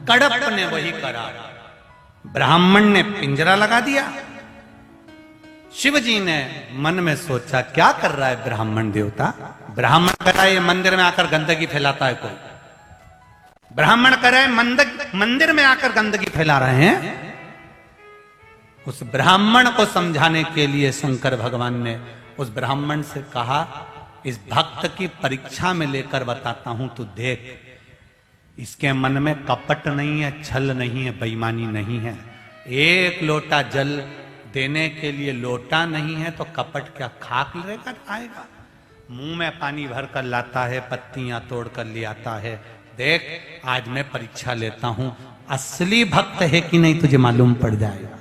कड़प ने वही करा। ब्राह्मण ने पिंजरा लगा दिया। शिवजी ने मन में सोचा क्या कर रहा है ब्राह्मण देवता। ब्राह्मण कर रहा है मंदिर में आकर गंदगी फैलाता है कोई। ब्राह्मण कर रहे मंदिर में आकर गंदगी फैला रहे हैं। उस ब्राह्मण को समझाने के लिए शंकर भगवान ने उस ब्राह्मण से कहा, इस भक्त की परीक्षा में लेकर बताता हूं, तू देख, इसके मन में कपट नहीं है, छल नहीं है, बेईमानी नहीं है। एक लोटा जल देने के लिए लोटा नहीं है तो कपट क्या खाक लेकर आएगा। मुंह में पानी भर कर लाता है, पत्तियां तोड़ कर ले आता है। देख, आज मैं परीक्षा लेता हूं, असली भक्त है कि नहीं तुझे मालूम पड़ जाएगा।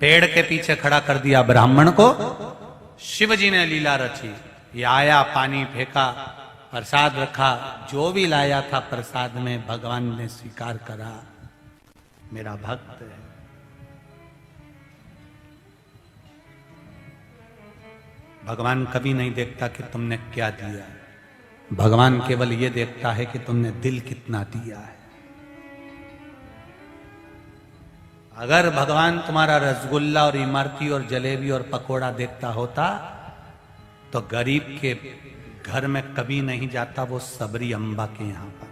पेड़ के पीछे खड़ा कर दिया ब्राह्मण को। शिवजी ने लीला रची। ये आया, पानी फेंका, प्रसाद रखा, जो भी लाया था प्रसाद में भगवान ने स्वीकार करा, मेरा भक्त है। भगवान कभी नहीं देखता कि तुमने क्या दिया है। भगवान केवल ये देखता है कि तुमने दिल कितना दिया है। अगर भगवान तुम्हारा रसगुल्ला और इमरती और जलेबी और पकोड़ा देखता होता तो गरीब के घर में कभी नहीं जाता वो सबरी अम्बा के यहां पर,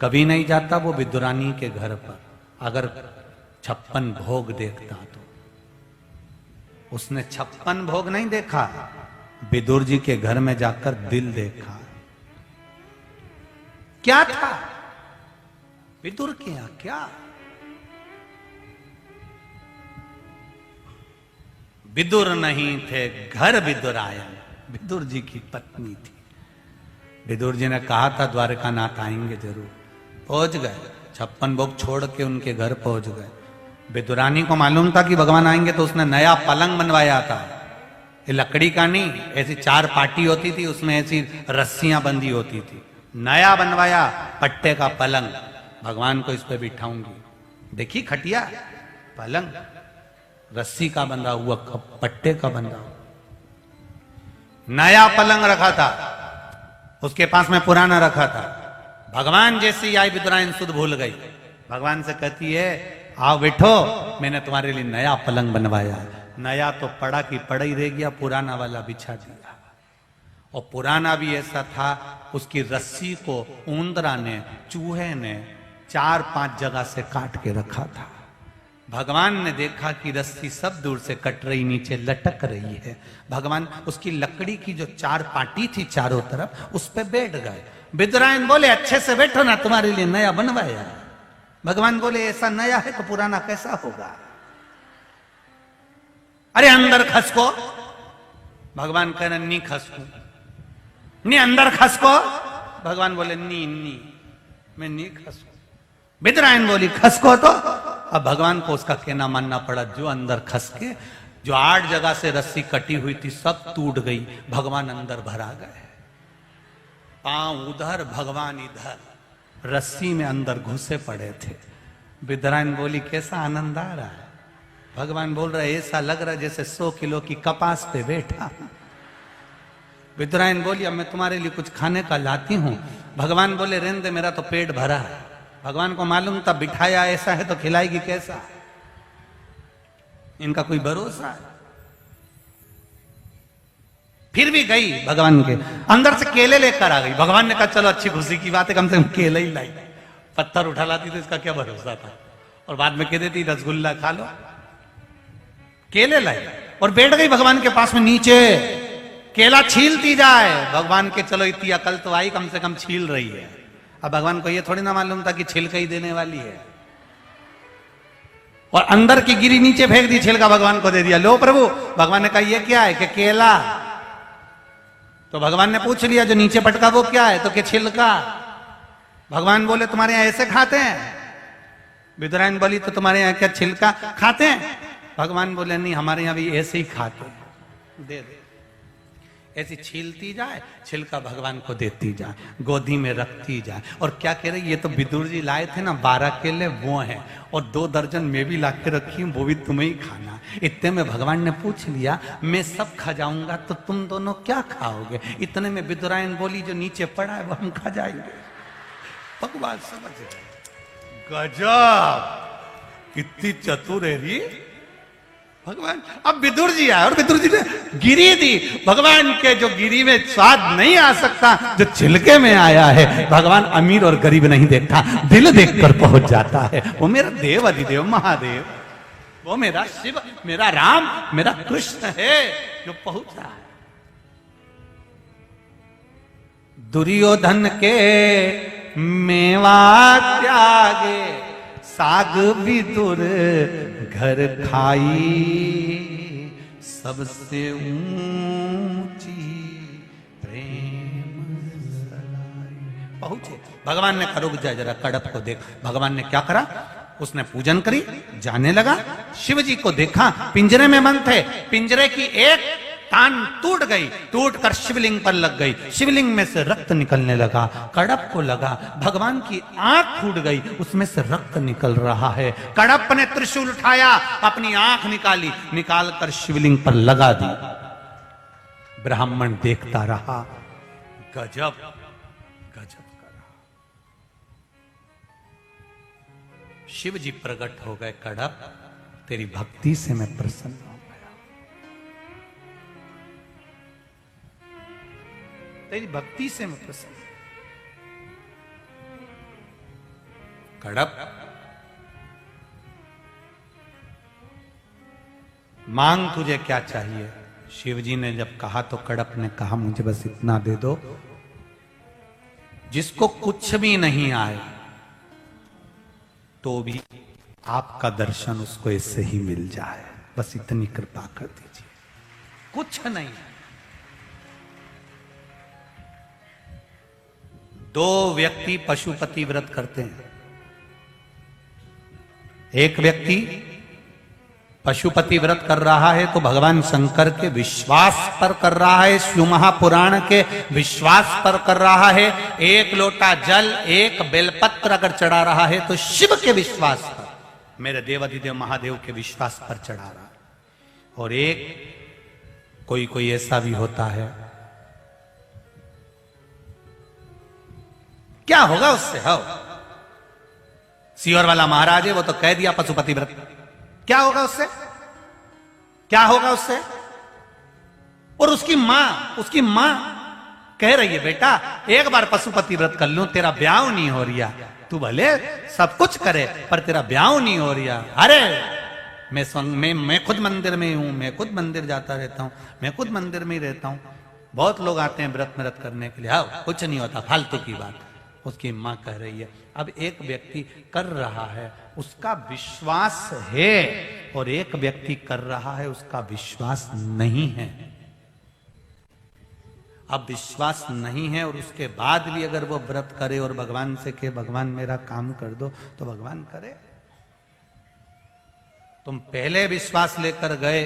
कभी नहीं जाता वो विदुरानी के घर पर। अगर 56 भोग देखता तो उसने 56 भोग नहीं देखा, विदुर जी के घर में जाकर दिल देखा। क्या था विदुर के यहां, क्या? विदुर नहीं थे, घर विदुरायन, विदुर जी की पत्नी थी। विदुर जी ने कहा था द्वारका नाथ आएंगे जरूर, पहुंच गए। 56 भोग छोड़ के उनके घर पहुंच गए। विदुरानी को मालूम था कि भगवान आएंगे तो उसने नया पलंग बनवाया था। ये लकड़ी का नहीं, ऐसी 4 पाटी होती थी, उसमें ऐसी रस्सियां बंधी होती थी। नया बनवाया पट्टे का पलंग, भगवान को इस पे बिठाऊंगी। देखी खटिया, पलंग रस्सी का बंधा हुआ, पट्टे का बंधा हुआ, नया पलंग रखा था, उसके पास में पुराना रखा था। भगवान जैसी आई विदुरायन सुध भूल गई। भगवान से कहती है, आओ बैठो, मैंने तुम्हारे लिए नया पलंग बनवाया। नया तो पड़ा की पड़ा ही रह गया, पुराना वाला बिछा दिया। और पुराना भी ऐसा था, उसकी रस्सी को ऊंदरा ने, चूहे ने 4-5 जगह से काट के रखा था। भगवान ने देखा कि रस्सी सब दूर से कट रही, नीचे लटक रही है। भगवान उसकी लकड़ी की जो 4 पाटी थी चारों तरफ, उस पे बैठ गए। विदुरायन बोले, अच्छे से बैठो ना, तुम्हारे लिए नया बनवाया। भगवान बोले, ऐसा नया है तो पुराना कैसा होगा? अरे अंदर खसको। भगवान कह रहे, नी खसको, नी अंदर खसको। भगवान बोले, नी नी मैं नी खसको। विदुरायन बोली, खसको तो। अब भगवान को उसका कहना मानना पड़ा। जो अंदर खसके, जो 8 जगह से रस्सी कटी हुई थी सब टूट गई। भगवान अंदर भरा गए, पांव उधर भगवान इधर, रस्सी में अंदर घुसे पड़े थे। विदुरायन बोली, कैसा आनंद आ रहा है? भगवान बोल रहे, ऐसा लग रहा है जैसे 100 किलो की कपास पे बैठा। विदुरायन बोली, अब मैं तुम्हारे लिए कुछ खाने का लाती हूं। भगवान बोले, रहने दे, मेरा तो पेट भरा है। भगवान को मालूम था बिठाया ऐसा है तो खिलाएगी कैसा, इनका कोई भरोसा है। फिर भी गई भगवान के अंदर से केले लेकर आ गई। भगवान ने कहा, चलो अच्छी खुशी की बात है, कम से कम केले ही लाई। पत्थर उठा लाती तो इसका क्या भरोसा था, और बाद में कह देती रसगुल्ला खा लो। केले लाई और बैठ गई भगवान के पास में नीचे, केला छीलती जाए। भगवान के चलो इतनी अकल तो आई, कम से कम छील रही है। अब भगवान को ये थोड़ी ना मालूम था कि छिलका ही देने वाली है। और अंदर की गिरी नीचे फेंक दी, छिलका भगवान को दे दिया। लो प्रभु। भगवान ने कहा, ये क्या है? कि केला। तो भगवान ने पूछ लिया, जो नीचे पटका वो क्या है? तो कि छिलका। भगवान बोले, तुम्हारे यहां ऐसे खाते हैं? विदुरायन बोली, तो तुम्हारे यहां क्या छिलका खाते हैं? भगवान बोले, नहीं, हमारे यहां भी ऐसे ही खाते हैं। दे दे। ऐसी छीलती जाए, छिलका भगवान को देती जाए, गोदी में रखती जाए। और क्या कह रही, ये तो विदुर जी लाए थे ना 12 केले, वो हैं, और 2 दर्जन मैं भी ला के रखी हूं, वो भी तुम्हें ही खाना। इतने में भगवान ने पूछ लिया, मैं सब खा जाऊंगा तो तुम दोनों क्या खाओगे? इतने में विदुरायन बोली, जो नीचे पड़ा है वो हम खा जाएंगे। भगवान समझ गए, गजब, कितनी चतुर है री भगवान। अब विदुर जी आए और विदुर जी ने गिरी दी। भगवान के जो गिरी में स्वाद नहीं आ सकता, जो छिलके में आया है, भगवान अमीर और गरीब नहीं देखता, दिल देखकर पहुंच जाता है। वो मेरा देव अधिदेव महादेव, वो मेरा शिव, मेरा राम, मेरा कृष्ण है जो पहुंचा है। दुर्योधन के मेवा त्यागे, साग विदुर घर खाई, सबसे ऊंची प्रेम सलाई। पहुंचे भगवान ने कहा, रुक जा जरा, कड़प को देख। भगवान ने क्या करा, उसने पूजन करी, जाने लगा। शिव जी को देखा, पिंजरे में बंद थे, पिंजरे की एक तान टूट गई, टूटकर शिवलिंग पर लग गई, शिवलिंग में से रक्त निकलने लगा। कड़प को लगा भगवान की आंख फूट गई, उसमें से रक्त निकल रहा है। कड़प ने त्रिशूल उठाया, अपनी आंख निकाली, निकालकर शिवलिंग पर लगा दी। ब्राह्मण देखता रहा, गजब गजब करा। शिव जी प्रकट हो गए, कड़प तेरी भक्ति से मैं प्रसन्न हूं, तेरी भक्ति से मैं प्रसन्न। कड़प मांग, तुझे क्या चाहिए? शिव जी ने जब कहा तो कड़प ने कहा, मुझे बस इतना दे दो, जिसको कुछ भी नहीं आए तो भी आपका दर्शन उसको इससे ही मिल जाए, बस इतनी कृपा कर दीजिए। कुछ नहीं, 2 व्यक्ति पशुपति व्रत करते हैं। एक व्यक्ति पशुपति व्रत कर रहा है तो भगवान शंकर के विश्वास पर कर रहा है, शिव महापुराण के विश्वास पर कर रहा है। 1 लोटा जल, 1 बेलपत्र अगर चढ़ा रहा है तो शिव के विश्वास पर, मेरे देवाधिदेव महादेव के विश्वास पर चढ़ा रहा है। और एक कोई ऐसा भी होता है, क्या होगा उससे? हो सीवर वाला महाराज है, वो तो कह दिया पशुपति व्रत, क्या होगा उससे? क्या होगा उससे? और उसकी मां कह रही है, बेटा एक बार पशुपति व्रत कर लूं, तेरा ब्याह नहीं हो रिया, तू भले सब कुछ करे पर तेरा ब्याह नहीं हो रिया। अरे मैं खुद मंदिर में हूं, मैं खुद मंदिर जाता रहता हूं, मैं खुद मंदिर में ही रहता हूं, बहुत लोग आते हैं व्रत करने के लिए, हाँ कुछ नहीं होता, फालतू की बात। उसकी मां कह रही है। अब एक व्यक्ति कर रहा है, उसका विश्वास है, और एक व्यक्ति कर रहा है, उसका विश्वास नहीं है। अब विश्वास नहीं है और उसके बाद भी अगर वो व्रत करे और भगवान से कहे, भगवान मेरा काम कर दो, तो भगवान करे। तुम पहले विश्वास लेकर गए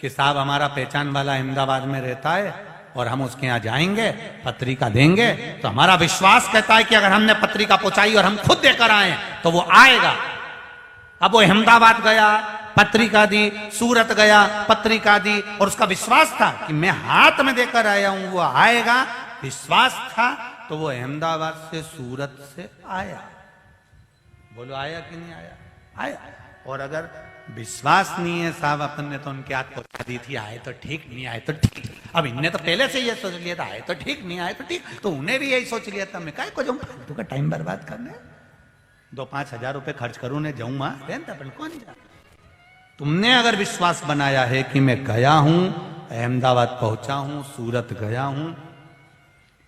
कि साहब हमारा पहचान वाला अहमदाबाद में रहता है और हम उसके यहां जाएंगे, पत्रिका देंगे, तो हमारा विश्वास कहता है कि अगर हमने पत्रिका पहुंचाई और हम खुद देकर आए तो वो आएगा। अब वो अहमदाबाद गया, पत्रिका दी, सूरत गया, पत्रिका दी, और उसका विश्वास था कि मैं हाथ में देकर आया हूं, वो आएगा। विश्वास था तो वो अहमदाबाद से सूरत से आया। बोलो आया कि नहीं आया? आया। और अगर विश्वास नहीं है, साहब अपन ने तो उनके हाथ पहुंचा दी थी, आए तो ठीक, नहीं आए तो ठीक। अब इनने तो पहले से ये सोच लिया था, आए तो ठीक, नहीं आए तो ठीक, तो उन्हें भी यही सोच लिया था, मैं काय को जाऊं फालतू का टाइम बर्बाद करने, 2-5 हजार रुपए खर्च करूं ने जाऊं वहां, अपन कौन जा। तुमने अगर विश्वास बनाया है कि मैं गया हूं, अहमदाबाद पहुंचा हूं, सूरत गया हूं,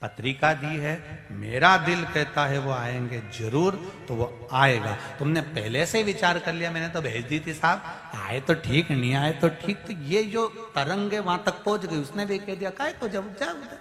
पत्रिका दी है, मेरा दिल कहता है वो आएंगे जरूर, तो वो आएगा। तुमने पहले से ही विचार कर लिया, मैंने तो भेज दी थी साहब, आए तो ठीक, नहीं आए तो ठीक, तो ये जो तरंग है वहां तक पहुंच गई, उसने भी कह दिया काय को जब जा उधर।